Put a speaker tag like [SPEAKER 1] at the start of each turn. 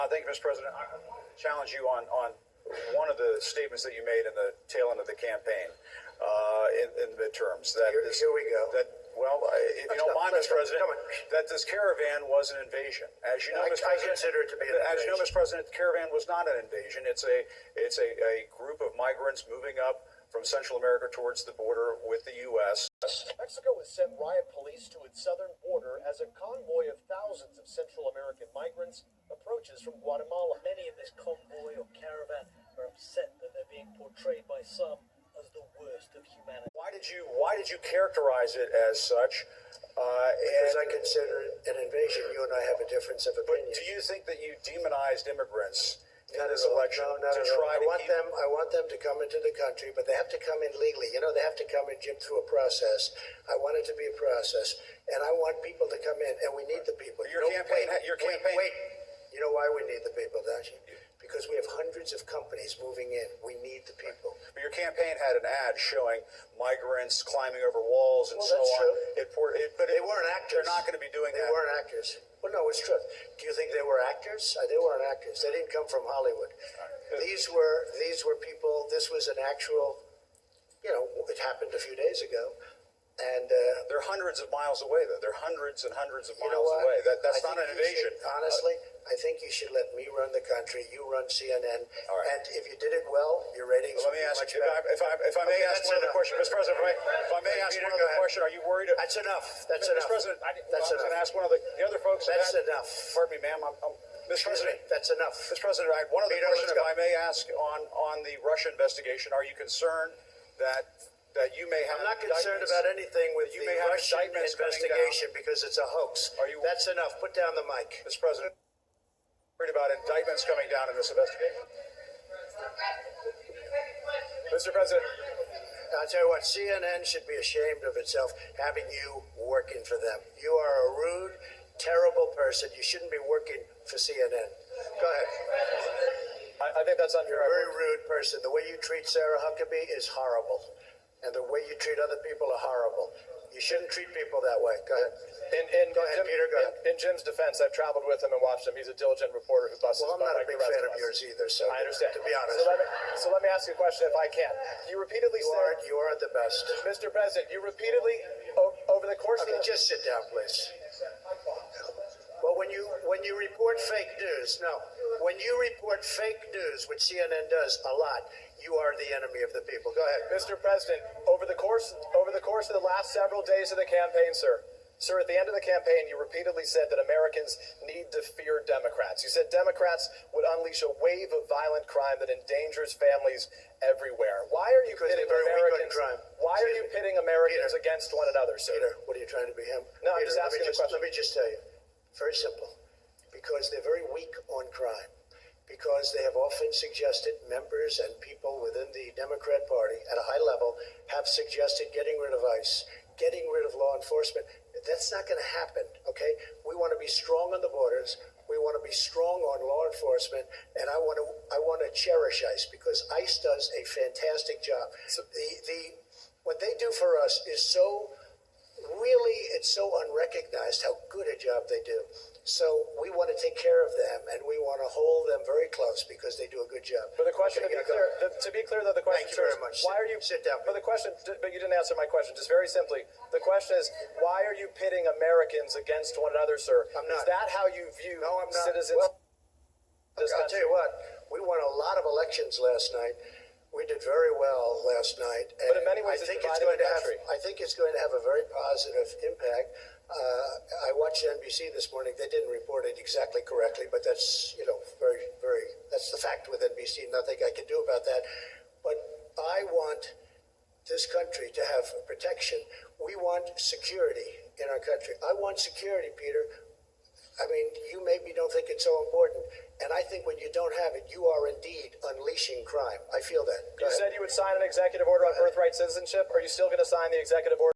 [SPEAKER 1] Thank you, Mr. President. I want to challenge you on one of the statements that you made in the tail end of the campaign in midterms. That
[SPEAKER 2] here we go.
[SPEAKER 1] If you don't mind, Mr. President, that this caravan was an invasion. As you know, Mr. President,
[SPEAKER 2] I consider it to be an invasion.
[SPEAKER 1] As you know, Mr. President, the caravan was not an invasion. It's a group of migrants moving up from Central America towards the border with the U.S.
[SPEAKER 3] Mexico has sent riot police to its southern border as a convoy of thousands of Central American migrants approaches from Guatemala.
[SPEAKER 4] Many in this convoy or caravan are upset that they're being portrayed by some as the worst of humanity.
[SPEAKER 1] Why did you characterize it as such?
[SPEAKER 2] Because I consider it an invasion. You and I have a difference of opinion.
[SPEAKER 1] But do you think that you demonized immigrants in
[SPEAKER 2] Not
[SPEAKER 1] this
[SPEAKER 2] at all.
[SPEAKER 1] election
[SPEAKER 2] No, not
[SPEAKER 1] to
[SPEAKER 2] at all.
[SPEAKER 1] try
[SPEAKER 2] I want them to come into the country, but they have to come in legally. You know, they have to come in, Jim, through a process. I want it to be a process, and I want people to come in, and we need the people.
[SPEAKER 1] Your campaign.
[SPEAKER 2] Wait. You know why we need the people, don't you? Because we have hundreds of companies moving in. We need the people.
[SPEAKER 1] But your campaign had an ad showing migrants climbing over walls and
[SPEAKER 2] Well,
[SPEAKER 1] so
[SPEAKER 2] that's
[SPEAKER 1] on.
[SPEAKER 2] true.
[SPEAKER 1] But
[SPEAKER 2] they weren't actors.
[SPEAKER 1] They're not going to be doing
[SPEAKER 2] They
[SPEAKER 1] that.
[SPEAKER 2] weren't actors. Well, no, it's true. Do you think they were actors? They weren't actors. They didn't come from Hollywood. These were people. This was an actual. You know, it happened a few days ago, and
[SPEAKER 1] they're hundreds of miles away. Though they're hundreds and hundreds of miles
[SPEAKER 2] what?
[SPEAKER 1] away. That's not an invasion.
[SPEAKER 2] Honestly, I think you should let me run the country. You run CNN,
[SPEAKER 1] All right.
[SPEAKER 2] and if you did it well, your ratings.
[SPEAKER 1] Let me
[SPEAKER 2] would be
[SPEAKER 1] ask
[SPEAKER 2] much
[SPEAKER 1] you,
[SPEAKER 2] better.
[SPEAKER 1] if I may
[SPEAKER 2] Okay,
[SPEAKER 1] ask
[SPEAKER 2] that's
[SPEAKER 1] one other
[SPEAKER 2] enough.
[SPEAKER 1] question, Mr. President. If I may ask
[SPEAKER 2] Peter,
[SPEAKER 1] one
[SPEAKER 2] go
[SPEAKER 1] other
[SPEAKER 2] ahead.
[SPEAKER 1] question, are you worried?
[SPEAKER 2] That's enough. That's
[SPEAKER 1] Mr.
[SPEAKER 2] enough.
[SPEAKER 1] President,
[SPEAKER 2] That's
[SPEAKER 1] I was going to
[SPEAKER 2] enough.
[SPEAKER 1] ask one of the other folks.
[SPEAKER 2] That's
[SPEAKER 1] had,
[SPEAKER 2] enough.
[SPEAKER 1] Pardon me, ma'am. Mr. President,
[SPEAKER 2] That's enough.
[SPEAKER 1] Mr. President, I had one other
[SPEAKER 2] Peter,
[SPEAKER 1] question,
[SPEAKER 2] let's
[SPEAKER 1] if
[SPEAKER 2] go.
[SPEAKER 1] I may ask, on the Russia investigation. Are you concerned that you may have?
[SPEAKER 2] I'm not concerned about anything with
[SPEAKER 1] you
[SPEAKER 2] the
[SPEAKER 1] may have
[SPEAKER 2] Russian
[SPEAKER 1] indictments coming
[SPEAKER 2] investigation because it's a hoax.
[SPEAKER 1] Are you-
[SPEAKER 2] That's enough. Put down the mic.
[SPEAKER 1] Mr. President, worried about indictments coming down in this investigation? Mr. President.
[SPEAKER 2] I'll tell you what, CNN should be ashamed of itself having you working for them. You are a rude, terrible person. You shouldn't be working for CNN. Go ahead.
[SPEAKER 3] I think that's unfair.
[SPEAKER 2] You're a very rude person. The way you treat Sarah Huckabee is horrible. And the way you treat other people are horrible. You shouldn't treat people that way. Go ahead. Go ahead, Peter. Go ahead.
[SPEAKER 3] In Jim's defense, I've traveled with him and watched him. He's a diligent reporter who busts
[SPEAKER 2] Well,
[SPEAKER 3] his
[SPEAKER 2] I'm not
[SPEAKER 3] butt
[SPEAKER 2] a
[SPEAKER 3] like
[SPEAKER 2] big
[SPEAKER 3] the rest
[SPEAKER 2] fan
[SPEAKER 3] of
[SPEAKER 2] of
[SPEAKER 3] us.
[SPEAKER 2] yours either, so
[SPEAKER 3] I understand.
[SPEAKER 2] to be honest.
[SPEAKER 3] So let me ask you a question if I can. You repeatedly said,
[SPEAKER 2] You are the best.
[SPEAKER 3] Mr. President, you repeatedly, over the course
[SPEAKER 2] Okay,
[SPEAKER 3] of the...
[SPEAKER 2] just sit down, please. Well, when you report fake news, when you report fake news, which CNN does a lot, you are the enemy of the people. Go ahead.
[SPEAKER 3] Mr. President, over the course of the last several days of the campaign, sir, at the end of the campaign, you repeatedly said that Americans need to fear Democrats. You said Democrats would unleash a wave of violent crime that endangers families everywhere. Why are you pitting
[SPEAKER 2] they're very weak on
[SPEAKER 3] Americans?
[SPEAKER 2] crime.
[SPEAKER 3] Why are you pitting Americans
[SPEAKER 2] Peter.
[SPEAKER 3] against one another, sir?
[SPEAKER 2] Peter, what are you trying to be him?
[SPEAKER 3] No, I'm
[SPEAKER 2] Peter,
[SPEAKER 3] just asking a question.
[SPEAKER 2] Let me just tell you. Very simple. Because they're very weak on crime. Because they have often suggested, members and people within the Democrat Party at a high level have suggested getting rid of ICE, getting rid of law enforcement. That's not going to happen, okay? We want to be strong on the borders. We want to be strong on law enforcement, and I want to cherish ICE because ICE does a fantastic job. So what they do for us is it's so unrecognized how good a job they do. So we want to take care of them, and we want to hold them very close because they do a good job.
[SPEAKER 3] But the question,
[SPEAKER 2] Okay,
[SPEAKER 3] to be clear, though, the question
[SPEAKER 2] Thank you very much.
[SPEAKER 3] why are you
[SPEAKER 2] Sit down.
[SPEAKER 3] But but you didn't answer my question. Just very simply, the question is, why are you pitting Americans against one another, sir?
[SPEAKER 2] I'm not.
[SPEAKER 3] Is that how you view
[SPEAKER 2] No, I'm not.
[SPEAKER 3] citizens?
[SPEAKER 2] Well,
[SPEAKER 3] of this
[SPEAKER 2] I'll tell
[SPEAKER 3] country?
[SPEAKER 2] you what, we won a lot of elections last night. We did very well last night.
[SPEAKER 3] But in many ways,
[SPEAKER 2] I think
[SPEAKER 3] it's
[SPEAKER 2] it's
[SPEAKER 3] dividing
[SPEAKER 2] going to
[SPEAKER 3] the
[SPEAKER 2] have.
[SPEAKER 3] country.
[SPEAKER 2] I think it's going to have a very positive impact. I watched NBC this morning. They didn't report it exactly correctly, but that's very, very. That's the fact with NBC. Nothing I can do about that. But I want this country to have protection. We want security in our country. I want security, Peter. I mean, you maybe don't think it's so important. And I think when you don't have it, you are indeed unleashing crime. I feel that. Go
[SPEAKER 3] You
[SPEAKER 2] ahead.
[SPEAKER 3] said you would sign an executive order on birthright citizenship. Are you still going to sign the executive order?